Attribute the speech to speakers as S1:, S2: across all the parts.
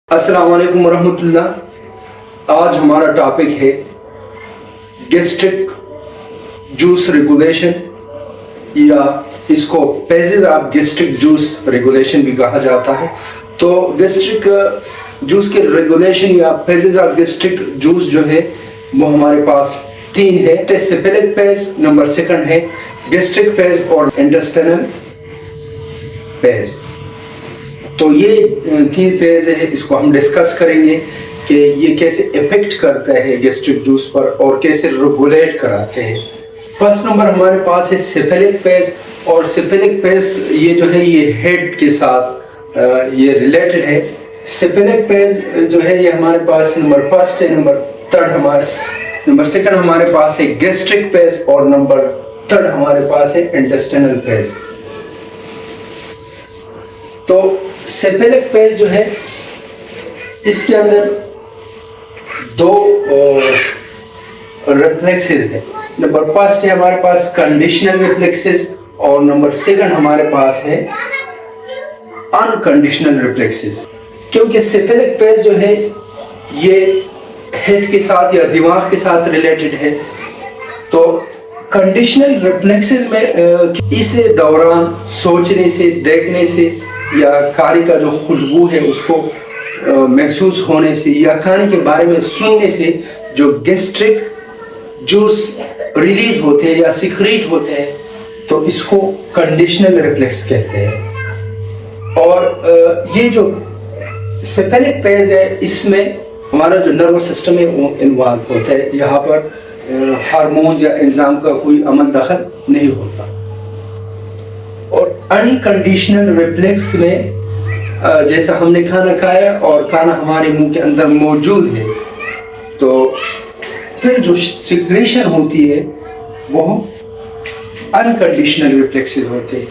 S1: अस्सलाम वालेकुम वरहमतुल्लाह। आज हमारा टॉपिक है गैस्ट्रिक जूस रेगुलेशन या इसको pages of gastric juice regulation भी कहा जाता है। तो गैस्ट्रिक जूस के रेगुलेशन या पेजेस ऑफ गैस्ट्रिक जूस जो है वो हमारे पास तीन है। सेपेलिक पेज, नंबर सेकंड है गैस्ट्रिक पेज और इंटेस्टाइनल पेज। तो ये तीन पेज है, इसको हम डिस्कस करेंगे कि ये कैसे इफेक्ट करता है गैस्ट्रिक जूस पर और कैसे रेगुलेट कराते हैं। फर्स्ट नंबर हमारे पास है सेपेलिक पेज। और सेपेलिक पेज ये जो है ये हेड के साथ ये रिलेटेड है। सेपेलिक पेज जो है ये हमारे पास नंबर फर्स्ट है, नंबर सेकंड हमारे पास है गैस्ट्रिक पेज और नंबर थर्ड हमारे पास है इंटेस्टाइनल पेज। तो सेपेलिक पेज जो है इसके अंदर दो रिफ्लेक्सेस है। नंबर फर्स्ट है हमारे पास कंडीशनल रिफ्लेक्सेस और नंबर सेकंड हमारे पास है अनकंडीशनल रिफ्लेक्सेस। क्योंकि सेपेलिक पेज जो है ये हेड के साथ या दिमाग के साथ रिलेटेड है, तो कंडीशनल रिफ्लेक्सेस में इस दौरान सोचने से, देखने से या खाने का जो खुशबू है उसको महसूस होने से या खाने के बारे में सुनने से जो गैस्ट्रिक जूस रिलीज होते हैं या सिक्रीट होते हैं, तो इसको कंडीशनल रिफ्लेक्स कहते हैं। और ये जो सेपेलिक पेज है इसमें हमारा जो नर्वस सिस्टम है वो इन्वॉल्व होता है। यहाँ पर हार्मोन या एंजाइम का कोई अमल दखल नहीं होता। और अनकंडीशनल रिफ्लेक्स में जैसा हमने खाना खाया और खाना हमारे मुंह के अंदर मौजूद है, तो फिर जो सिक्रेशन होती है वो अनकंडीशनल रिफ्लेक्सेस होते हैं।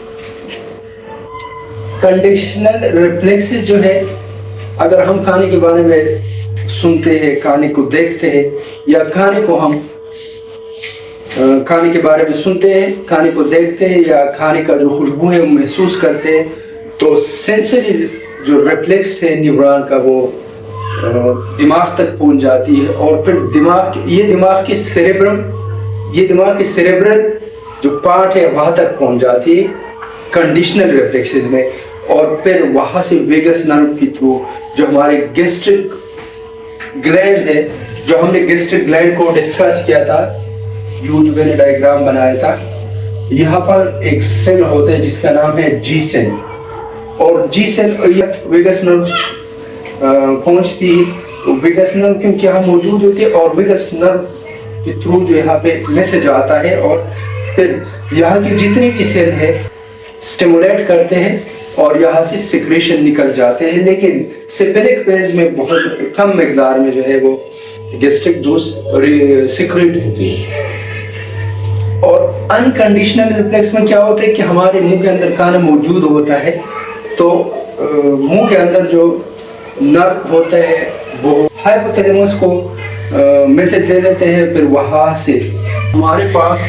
S1: कंडीशनल रिफ्लेक्सेस जो है अगर हम खाने के बारे में सुनते हैं, खाने को देखते हैं या खाने के बारे में सुनते हैं, खाने को देखते हैं या खाने का जो खुशबू है वो महसूस करते हैं, तो सेंसरी जो रिफ्लेक्स है न्यूरॉन का वो दिमाग तक पहुंच जाती है। और फिर दिमाग के सेरेब्रल जो पार्ट है वहां तक पहुंच जाती है कंडीशनल रिफ्लेक्सेस में। और फिर वहां से वेगस नर्व के थ्रू जो हमारे गैस्ट्रिक ग्लैंड्स है, जो हमने गैस्ट्रिक ग्लैंड को डिस्कस किया था, यूजुअली डायग्राम बनाया था, यहाँ पर एक सेल होता है जिसका नाम है जी सेल। और जी सेल वेगस नर्व पहुंचती है। वेगस नर्व क्योंकि यहाँ मौजूद होती है और वेगस नर्व के थ्रू जो यहाँ पे मैसेज आता है और फिर यहाँ की जितनी भी सेल है स्टिमुलेट करते हैं और यहाँ से सिक्रेशन निकल जाते हैं। लेकिन सेपेलिक पेज में बहुत कम मिकदार में जो है वो गैस्ट्रिक जूस सिक्रेट होती है। और अनकंडीशनल रिफ्लेक्स में क्या होता है कि हमारे मुंह के अंदर खाना मौजूद होता है, तो मुंह के अंदर जो नर्व होता है वो हाइपोथैलेमस को मैसेज दे देते हैं। फिर वहां से हमारे पास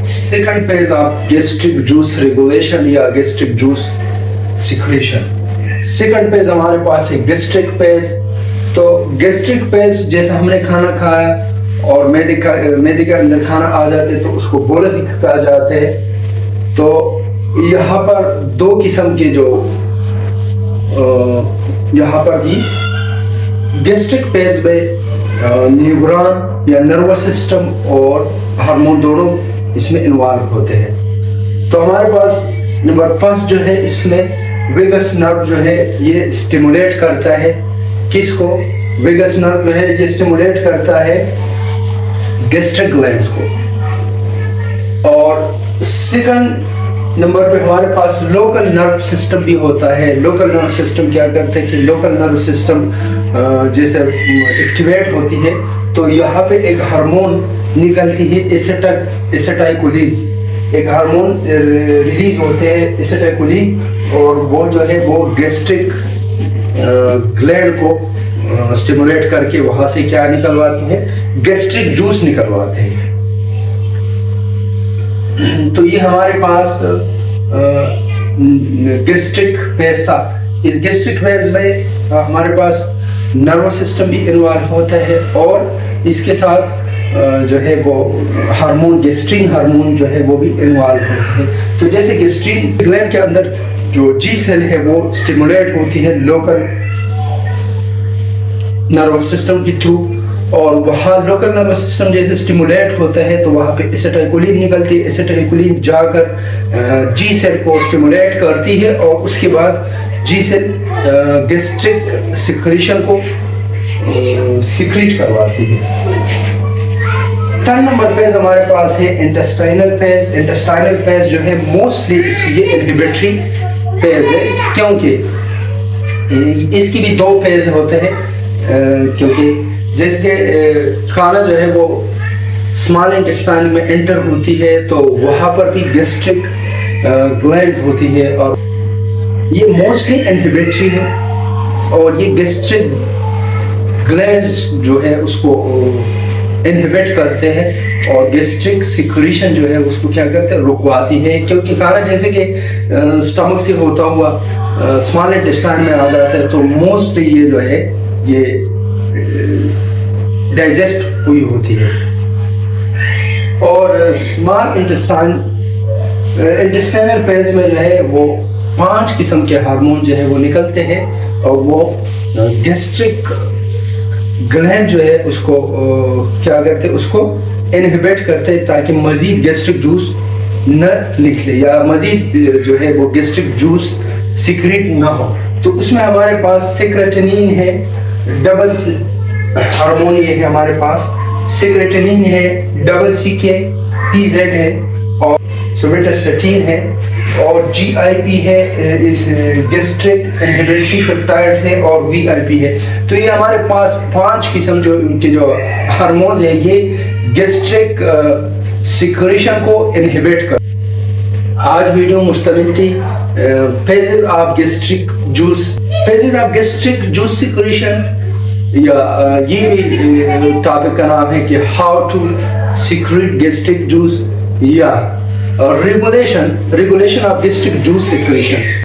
S1: second phase of gastric juice regulation या gastric juice secretion. Second phase हमारे पास है गैस्ट्रिक पेज। तो गैस्ट्रिक पेज जैसा हमने खाना खाया और मैदे के अंदर खाना आ जाते तो उसको बोलस कहा जाते हैं। तो यहाँ पर दो किस्म के जो यहाँ पर भी गैस्ट्रिक पेज में न्यूरॉन या नर्वस सिस्टम और हार्मोन दोनों इसमें इन्वॉल्व होते हैं। तो हमारे पास नंबर फर्स्ट जो है इसमें वेगस नर्व जो है ये स्टिमुलेट करता है। किसको? वेगस नर्व जो है ये स्टिमुलेट करता है गैस्ट्रिक ग्लैंड्स को। और सेकंड नंबर पे हमारे पास लोकल नर्व सिस्टम भी होता है। लोकल नर्व सिस्टम क्या करते हैं कि लोकल नर्व सिस्टम जैसे एक्टिवेट होती है तो यहाँ पे एक हार्मोन निकलती है एसिटाइकोलिन। एक हार्मोन रिलीज होते हैं एसिटाइकोलिन और वो जो है वो गैस्ट्रिक ग्लैंड को स्टिमुलेट करके वहां से क्या निकलवाते हैं? गैस्ट्रिक जूस निकलवाते हैं। तो ये हमारे पास गैस्ट्रिक पेज था। इस गैस्ट्रिक फेज में हमारे पास नर्वस सिस्टम भी इन्वॉल्व होता है और इसके साथ जो है वो हार्मोन गैस्ट्रिन हार्मोन जो है वो भी इन्वॉल्व होते हैं। तो जैसे गैस्ट्रिन ग्लैंड के अंदर जो जी सेल है वो स्टिमुलेट होती है लोकल नर्वस सिस्टम के थ्रू, और वहाँ लोकल नर्वस सिस्टम जैसे स्टिमुलेट होता है तो वहाँ पे एसिटाइलकोलिन निकलती है। एसिटाइलकोलिन जाकर जी सेल को स्टिमुलेट करती है और उसके बाद जी सेल गैस्ट्रिक सिक्रीशन को सिक्रीट करवाती है। थर्ड नंबर पेज हमारे पास है इंटेस्टाइनल पेज। इंटेस्टाइनल पेज जो है मोस्टली ये इनहिबिटरी पेज है, क्योंकि इसकी भी दो पेज होते हैं, क्योंकि जिसके खाना जो है वो स्मॉल इंटेस्टाइन में एंटर होती है तो वहाँ पर भी गैस्ट्रिक ग्लैंड्स होती है और ये मोस्टली इनहिबिटरी है और ये गैस्ट्रिक ग्लैंड्स जो है उसको इनहिबिट करते हैं और गैस्ट्रिक सिक्रीशन जो है उसको क्या करते हैं, रुकवाती है। क्योंकि खाना जैसे कि स्टमक से होता हुआ स्मॉल इंटेस्टाइन में आ जाता है तो मोस्टली ये जो है ये डाइजेस्ट हुई होती है। और स्मॉल इंटेस्टाइनल पेज में जो है वो 5 किस्म के हार्मोन जो है वो निकलते हैं और वो गैस्ट्रिक ग्लैंड जो है उसको क्या करते हैं, उसको इनहिबिट करते हैं ताकि मजीद गैस्ट्रिक जूस न निकले या मजीद जो है वो गैस्ट्रिक जूस सिक्रीट ना हो। तो उसमें हमारे पास सिक्रेटिनिन है, डबल हार्मोन ये है हमारे पास, सिक्रेटिनिन है, डबल CK PZ है और सोमेटोस्टेटिन है और GIP है, इस गैस्ट्रिक इनहिबिटरी पेप्टाइड्स है और VIP है। तो ये हमारे पास 5 किस्म जो इनके जो हार्मोन्स है ये गैस्ट्रिक सिक्रीशन को इनहिबिट कर। आज वीडियो मुश्तमिल three phases of gastric juice secretion, या ये भी टॉपिक का नाम है कि how to secrete gastric juice या regulation of gastric juice secretion.